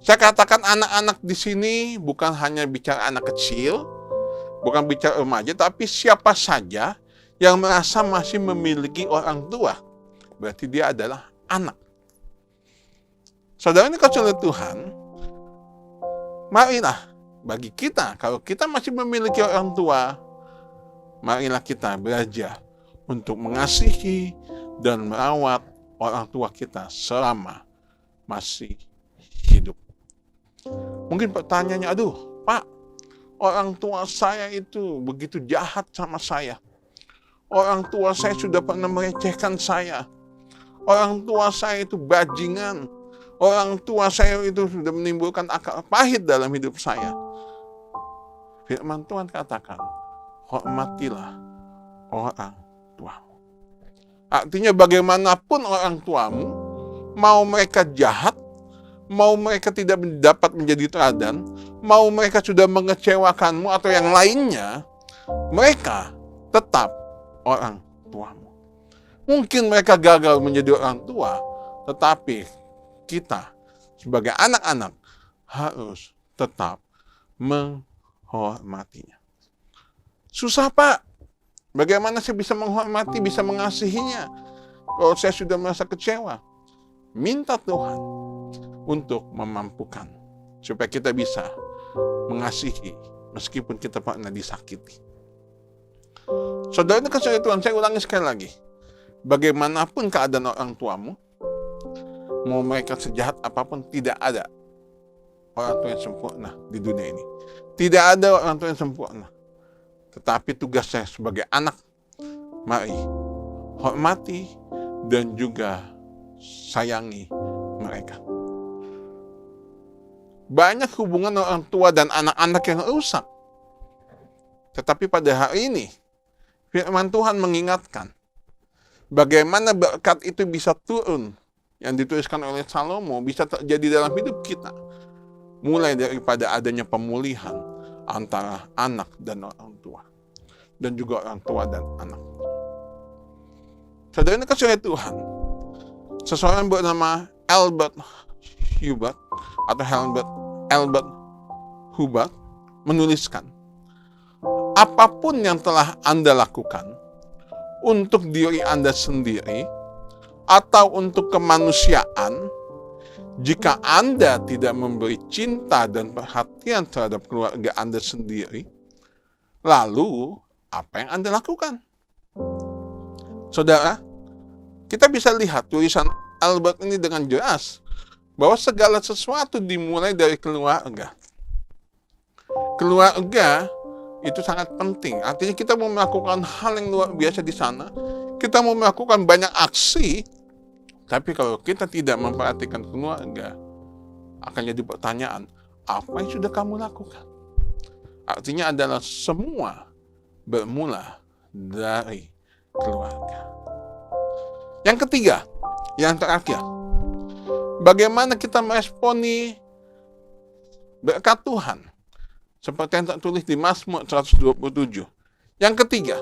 C: Saya katakan anak-anak di sini bukan hanya bicara anak kecil, bukan bicara remaja, tapi siapa saja yang merasa masih memiliki orang tua. Berarti dia adalah anak. Saudara ini kecil Tuhan, marilah bagi kita, kalau kita masih memiliki orang tua, marilah kita belajar untuk mengasihi dan merawat orang tua kita selama masih hidup. Mungkin pertanyaannya, aduh Pak, orang tua saya itu begitu jahat sama saya. Orang tua saya sudah pernah melecehkan saya. Orang tua saya itu bajingan. Orang tua saya itu sudah menimbulkan akal pahit dalam hidup saya. Firman Tuhan katakan, hormatilah orang tuamu. Artinya bagaimanapun orang tuamu, mau mereka jahat, mau mereka tidak dapat menjadi teladan, mau mereka sudah mengecewakanmu atau yang lainnya, mereka tetap orang tuamu. Mungkin mereka gagal menjadi orang tua, tetapi kita sebagai anak-anak harus tetap menghormatinya. Susah, Pak. Bagaimana saya bisa menghormati, bisa mengasihinya kalau saya sudah merasa kecewa? Minta Tuhan untuk memampukan supaya kita bisa mengasihi meskipun kita pernah disakiti. Saudara kasih Tuhan, saya ulangi sekali lagi. Bagaimanapun keadaan orang tuamu, mau mereka sejahat apapun, tidak ada orang tua yang sempurna di dunia ini. Tidak ada orang tua yang sempurna. Tetapi tugas saya sebagai anak, mari hormati dan juga sayangi mereka. Banyak hubungan orang tua dan anak-anak yang rusak. Tetapi pada hari ini, firman Tuhan mengingatkan bagaimana berkat itu bisa turun, yang dituliskan oleh Salomo bisa terjadi dalam hidup kita. Mulai daripada adanya pemulihan antara anak dan orang tua, dan juga orang tua dan anak. Saudara kasih Tuhan, seseorang bernama Albert Hubbard atau Albert Hubbard menuliskan, apapun yang telah Anda lakukan untuk diri Anda sendiri atau untuk kemanusiaan, jika Anda tidak memberi cinta dan perhatian terhadap keluarga Anda sendiri, lalu apa yang Anda lakukan? Saudara, kita bisa lihat tulisan Albert ini dengan jelas bahwa segala sesuatu dimulai dari keluarga. Keluarga itu sangat penting. Artinya kita mau melakukan hal yang luar biasa di sana, kita mau melakukan banyak aksi, tapi kalau kita tidak memperhatikan keluarga, akan jadi pertanyaan, apa yang sudah kamu lakukan? Artinya adalah semua bermula dari keluarga. Yang ketiga, yang terakhir, bagaimana kita meresponi berkat Tuhan? Seperti yang tertulis di Mazmur 127. Yang ketiga,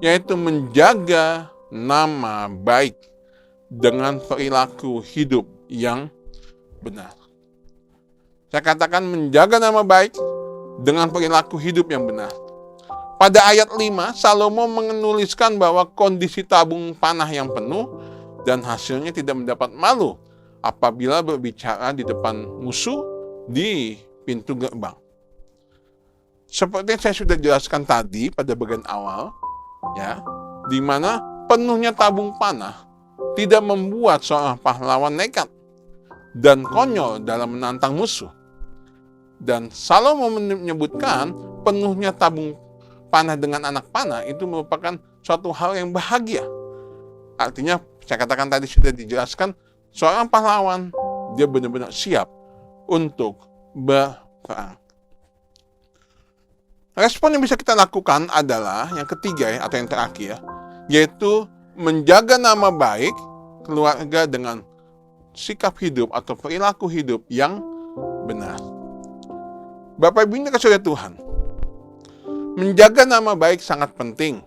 C: yaitu menjaga nama baik dengan perilaku hidup yang benar. Saya katakan menjaga nama baik dengan perilaku hidup yang benar. Pada ayat 5, Salomo menuliskan bahwa kondisi tabung panah yang penuh dan hasilnya tidak mendapat malu apabila berbicara di depan musuh di pintu gerbang. Seperti yang saya sudah jelaskan tadi pada bagian awal, ya, di mana penuhnya tabung panah tidak membuat seorang pahlawan nekat dan konyol dalam menantang musuh. Dan Salomo menyebutkan penuhnya tabung panah dengan anak panah itu merupakan suatu hal yang bahagia. Artinya, saya katakan tadi sudah dijelaskan, seorang pahlawan, dia benar-benar siap untuk berperang. Respon yang bisa kita lakukan adalah yang ketiga atau yang terakhir, yaitu menjaga nama baik keluarga dengan sikap hidup atau perilaku hidup yang benar. Bapak Ibu yang dikasihi Tuhan, menjaga nama baik sangat penting,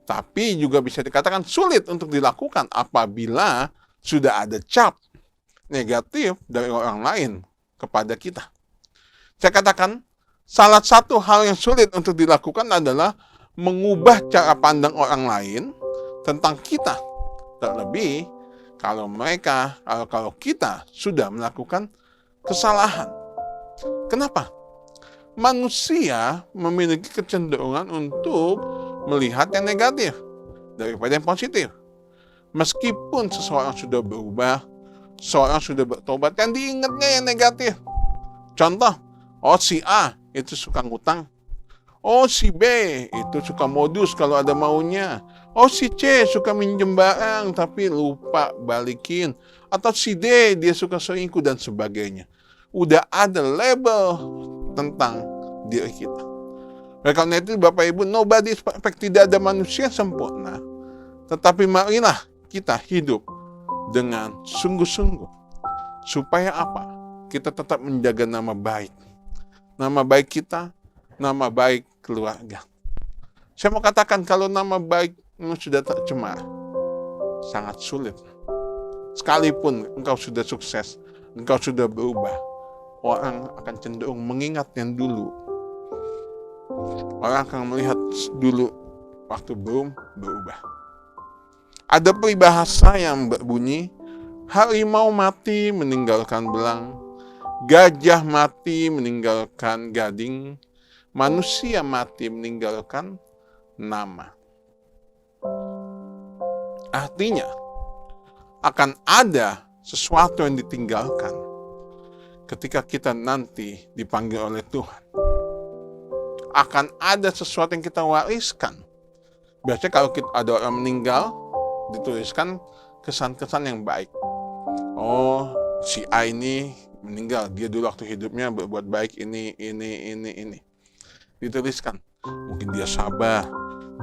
C: tapi juga bisa dikatakan sulit untuk dilakukan apabila sudah ada cap negatif dari orang lain kepada kita. Saya katakan, salah satu hal yang sulit untuk dilakukan adalah mengubah cara pandang orang lain tentang kita. Terlebih kalau kita sudah melakukan kesalahan. Kenapa? Manusia memiliki kecenderungan untuk melihat yang negatif daripada yang positif. Meskipun seseorang sudah berubah, seseorang sudah bertobat, yang diingatnya yang negatif. Contoh, si A itu suka ngutang. Si B itu suka modus kalau ada maunya. Si C suka minjem barang tapi lupa balikin. Atau si D dia suka selingkuh dan sebagainya. Udah ada label tentang diri kita. Oleh karena itu Bapak Ibu, nobody is perfect, tidak ada manusia sempurna. Tetapi marilah kita hidup dengan sungguh-sungguh. Supaya apa? Kita tetap menjaga nama baik. Nama baik kita, nama baik keluarga. Saya mau katakan kalau nama baikmu sudah tercemar, sangat sulit. Sekalipun engkau sudah sukses, engkau sudah berubah, orang akan cenderung mengingat yang dulu. Orang akan melihat dulu waktu belum berubah. Ada peribahasa yang berbunyi, harimau mati meninggalkan belang, gajah mati meninggalkan gading, manusia mati meninggalkan nama. Artinya, akan ada sesuatu yang ditinggalkan ketika kita nanti dipanggil oleh Tuhan. Akan ada sesuatu yang kita wariskan. Biasanya kalau ada orang meninggal, dituliskan kesan-kesan yang baik. Oh, si A ini meninggal, dia dulu waktu hidupnya berbuat baik ini. Dituliskan. Mungkin dia sabar,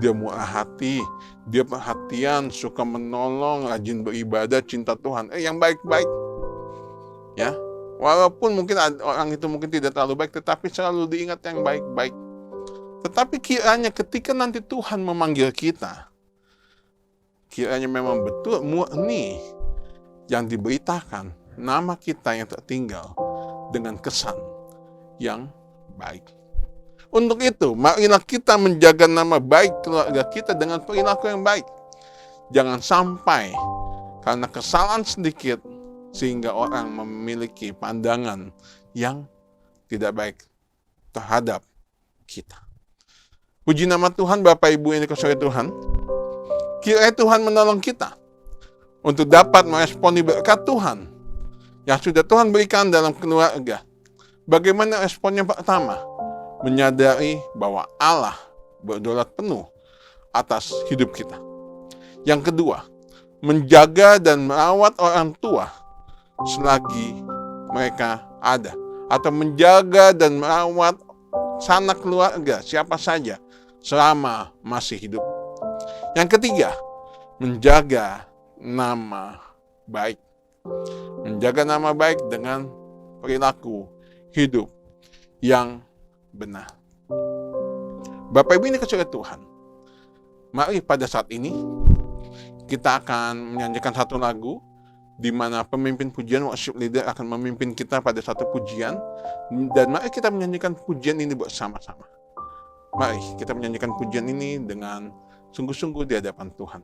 C: dia murah hati, dia perhatian, suka menolong, rajin beribadah, cinta Tuhan. Yang baik-baik. Ya, walaupun mungkin orang itu mungkin tidak terlalu baik, tetapi selalu diingat yang baik-baik. Tetapi kiranya ketika nanti Tuhan memanggil kita, kiranya memang betul murni yang diberitakan nama kita yang tertinggal dengan kesan yang baik. Untuk itu, marilah kita menjaga nama baik keluarga kita dengan perilaku yang baik. Jangan sampai karena kesalahan sedikit sehingga orang memiliki pandangan yang tidak baik terhadap kita. Puji nama Tuhan, Bapak Ibu yang dikasihi Tuhan. Kiranya Tuhan menolong kita untuk dapat meresponi berkat Tuhan yang sudah Tuhan berikan dalam keluarga. Bagaimana responnya? Pertama, menyadari bahwa Allah berdaulat penuh atas hidup kita. Yang kedua, menjaga dan merawat orang tua selagi mereka ada, atau menjaga dan merawat sanak keluarga siapa saja selama masih hidup. Yang ketiga, menjaga nama baik. Menjaga nama baik dengan perilaku hidup yang benar. Bapak Ibu ini dikasihi Tuhan, mari pada saat ini kita akan menyanyikan satu lagu di mana pemimpin pujian, worship leader akan memimpin kita pada satu pujian, dan mari kita menyanyikan pujian ini bersama-sama. Mari kita menyanyikan pujian ini dengan sungguh-sungguh di hadapan Tuhan.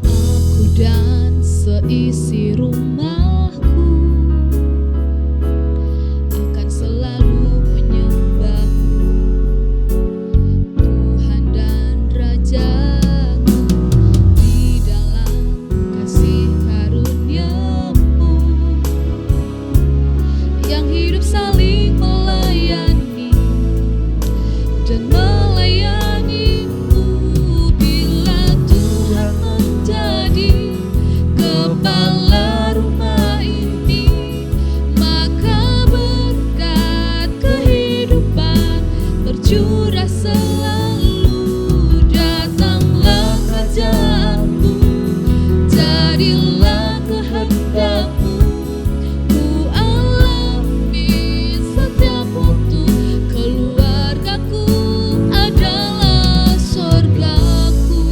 A: Aku dan seisi rumahku akan selalu menyembah-Mu, Tuhan dan Raja-Mu, di dalam kasih karunia-Mu yang hidup saling melayani dan melayani-Mu. Bila Tuhan menjadi kepala rumah ini, maka berkat kehidupan tercurah selalu. Datanglah kerajaan-Mu, jadilah kehendak-Mu, ku alami setiap waktu. Keluargaku adalah sorgaku.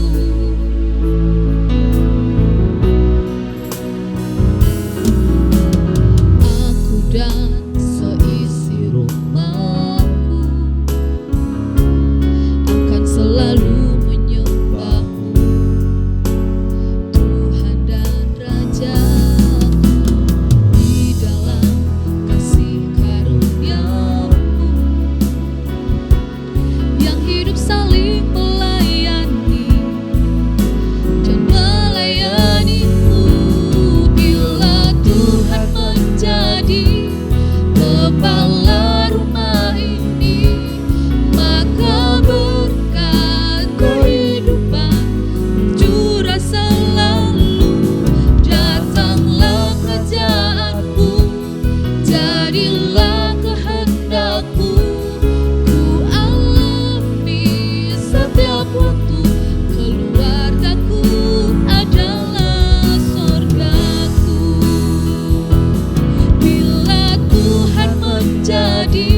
A: Aku dan seisi rumahku akan selalu menyembah-Mu, Tuhan dan Raja-Ku, di dalam kasih karunia-Mu yang hidup saling melayani dan melayani-Mu. Bila Tuhan menjadi kepala rumah ini, maka berkat kehidupan curah selalu. Datanglah kerajaan-Mu, jadilah kehendak-Mu, ku alami setiap waktu. Keluargaku adalah sorgaku. Bila Tuhan menjadi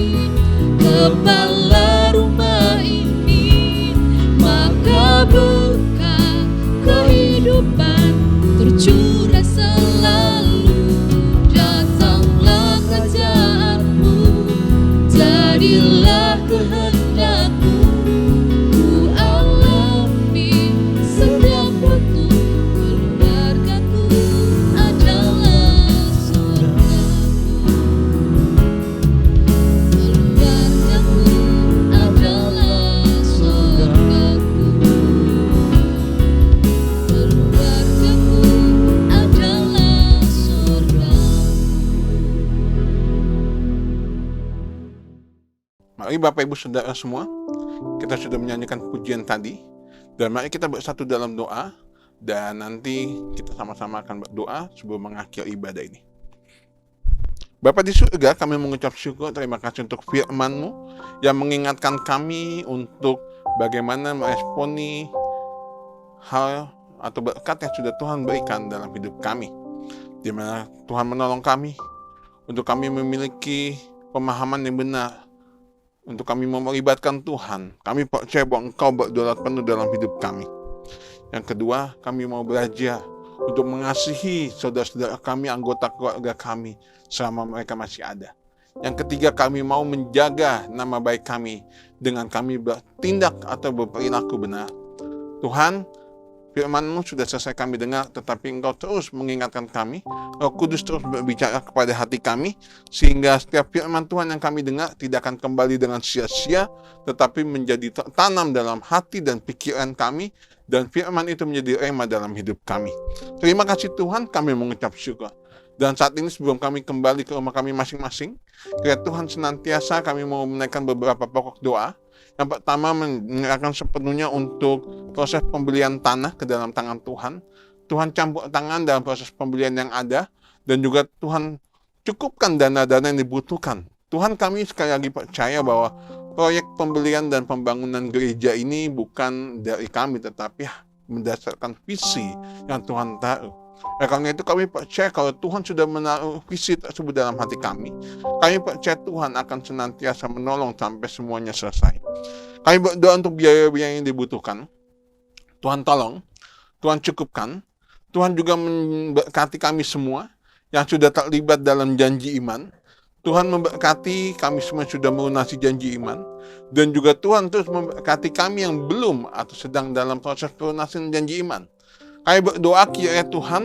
A: kepala
C: Mari Bapak Ibu Saudara semua, kita sudah menyanyikan pujian tadi, dan mari kita bersatu dalam doa, dan nanti kita sama-sama akan berdoa sebelum mengakhiri ibadah ini. Bapa di surga, kami mengucap syukur, terima kasih untuk firman-Mu yang mengingatkan kami untuk bagaimana meresponi hal atau berkat yang sudah Tuhan berikan dalam hidup kami, di mana Tuhan menolong kami untuk kami memiliki pemahaman yang benar, untuk kami mau melibatkan Tuhan. Kami percaya bahwa Engkau berdaulat penuh dalam hidup kami. Yang kedua, kami mau belajar untuk mengasihi saudara-saudara kami, anggota keluarga kami, selama mereka masih ada. Yang ketiga, kami mau menjaga nama baik kami dengan kami bertindak atau berperilaku benar. Tuhan, firman-Mu sudah selesai kami dengar, tetapi Engkau terus mengingatkan kami. Roh Kudus terus berbicara kepada hati kami, sehingga setiap firman Tuhan yang kami dengar tidak akan kembali dengan sia-sia, tetapi menjadi tertanam dalam hati dan pikiran kami, dan firman itu menjadi rema dalam hidup kami. Terima kasih Tuhan, kami mengucap syukur. Dan saat ini sebelum kami kembali ke rumah kami masing-masing, kiranya Tuhan senantiasa kami mau menaikkan beberapa pokok doa. Yang pertama, menyerahkan sepenuhnya untuk proses pembelian tanah ke dalam tangan Tuhan. Tuhan campur tangan dalam proses pembelian yang ada, dan juga Tuhan cukupkan dana-dana yang dibutuhkan. Tuhan, kami sekali lagi percaya bahwa proyek pembelian dan pembangunan gereja ini bukan dari kami, tetapi berdasarkan visi yang Tuhan taruh. Karena itu kami percaya kalau Tuhan sudah menaruh visi tersebut dalam hati kami percaya Tuhan akan senantiasa menolong sampai semuanya selesai. Kami berdoa untuk biaya-biaya yang dibutuhkan. Tuhan tolong, Tuhan cukupkan. Tuhan juga memberkati kami semua yang sudah terlibat dalam janji iman. Tuhan memberkati kami semua sudah melunasi janji iman. Dan juga Tuhan terus memberkati kami yang belum atau sedang dalam proses pelunasan janji iman. Kami berdoa kiranya Tuhan,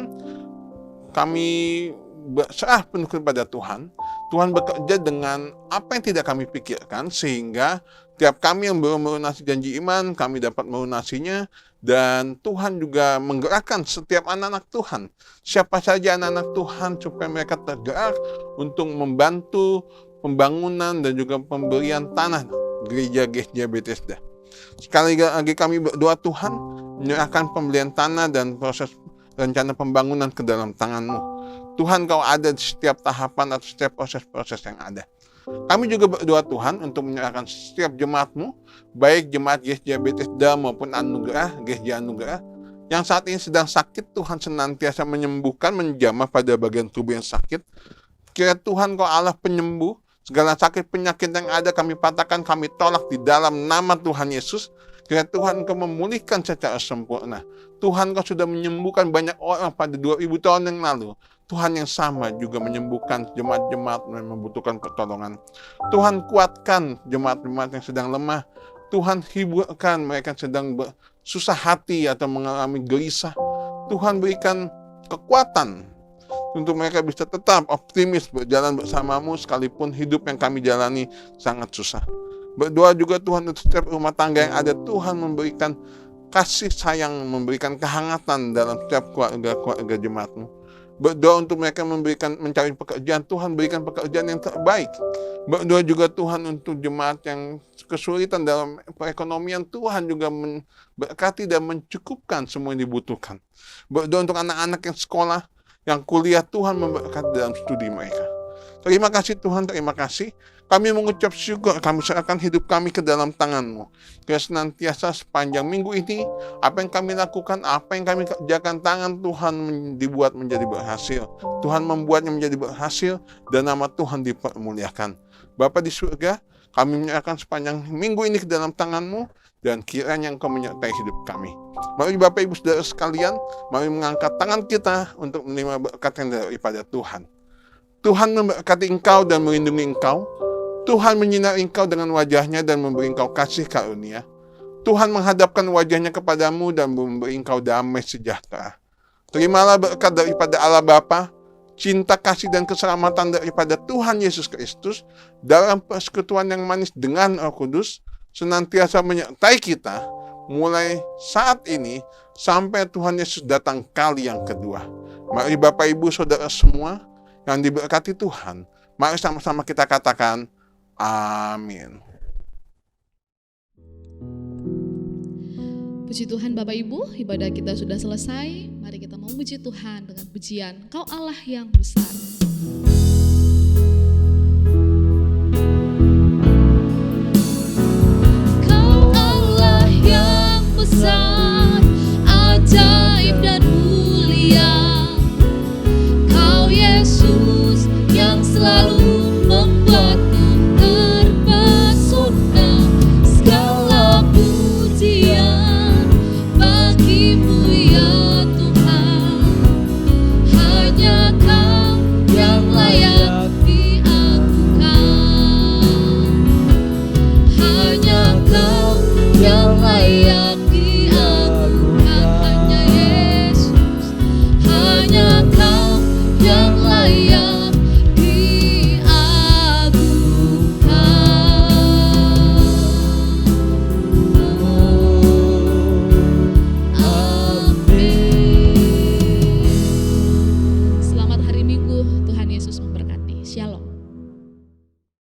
C: kami berserah penuh kepada Tuhan. Tuhan bekerja dengan apa yang tidak kami pikirkan, sehingga tiap kami yang belum melunasi janji iman, kami dapat melunasinya. Dan Tuhan juga menggerakkan setiap anak-anak Tuhan, siapa saja anak-anak Tuhan, supaya mereka tergerak untuk membantu pembangunan dan juga pemberian tanah gereja GSJ Bethesda. Sekali lagi kami berdoa Tuhan, menyerahkan pembelian tanah dan proses rencana pembangunan ke dalam tangan-Mu. Tuhan, Kau ada di setiap tahapan atau setiap proses-proses yang ada. Kami juga berdoa Tuhan untuk menyerahkan setiap jemaat-Mu, baik jemaat GSJ Bethesda maupun Anugerah, GSJ Anugerah, yang saat ini sedang sakit. Tuhan senantiasa menyembuhkan, menjamah pada bagian tubuh yang sakit. Kiranya Tuhan, Kau Allah penyembuh. Segala sakit penyakit yang ada kami patahkan, kami tolak di dalam nama Tuhan Yesus. Kiranya Tuhan Kau memulihkan secara sempurna. Tuhan Kau sudah menyembuhkan banyak orang pada 2000 tahun yang lalu. Tuhan yang sama juga menyembuhkan jemaat-jemaat yang membutuhkan pertolongan. Tuhan kuatkan jemaat-jemaat yang sedang lemah. Tuhan hiburkan mereka yang sedang susah hati atau mengalami gelisah. Tuhan berikan kekuatan untuk mereka bisa tetap optimis berjalan bersama-Mu sekalipun hidup yang kami jalani sangat susah. Berdoa juga Tuhan untuk setiap rumah tangga yang ada. Tuhan memberikan kasih sayang, memberikan kehangatan dalam setiap keluarga jemaat-Mu. Berdoa untuk mereka mencari pekerjaan. Tuhan berikan pekerjaan yang terbaik. Berdoa juga Tuhan untuk jemaat yang kesulitan dalam perekonomian. Tuhan juga memberkati dan mencukupkan semua yang dibutuhkan. Berdoa untuk anak-anak yang sekolah, yang kuliah. Tuhan memberkati dalam studi mereka. Terima kasih Tuhan, terima kasih. Kami mengucap syukur, kami serahkan hidup kami ke dalam tangan-Mu. Kiranya senantiasa sepanjang minggu ini, apa yang kami lakukan, apa yang kami kerjakan, tangan Tuhan dibuat menjadi berhasil. Tuhan membuatnya menjadi berhasil, dan nama Tuhan dipermuliakan. Bapa di surga, kami menyerahkan sepanjang minggu ini ke dalam tangan-Mu, dan kiranya Engkau menyertai hidup kami. Mari Bapak Ibu Saudara sekalian, mari mengangkat tangan kita untuk menerima berkat yang daripada Tuhan. Tuhan memberkati engkau dan melindungi engkau. Tuhan menyinari engkau dengan wajahnya dan memberi engkau kasih karunia. Tuhan menghadapkan wajahnya kepadamu dan memberi engkau damai sejahtera. Terimalah berkat daripada Allah Bapa, cinta kasih dan keselamatan daripada Tuhan Yesus Kristus, dalam persekutuan yang manis dengan Roh Kudus, senantiasa menyertai kita, mulai saat ini sampai Tuhan Yesus datang kali yang kedua. Mari Bapak Ibu Saudara semua yang diberkati Tuhan, mari sama-sama kita katakan amin.
A: Puji Tuhan Bapak Ibu, ibadah kita sudah selesai. Mari kita memuji Tuhan dengan pujian Kau Allah yang besar.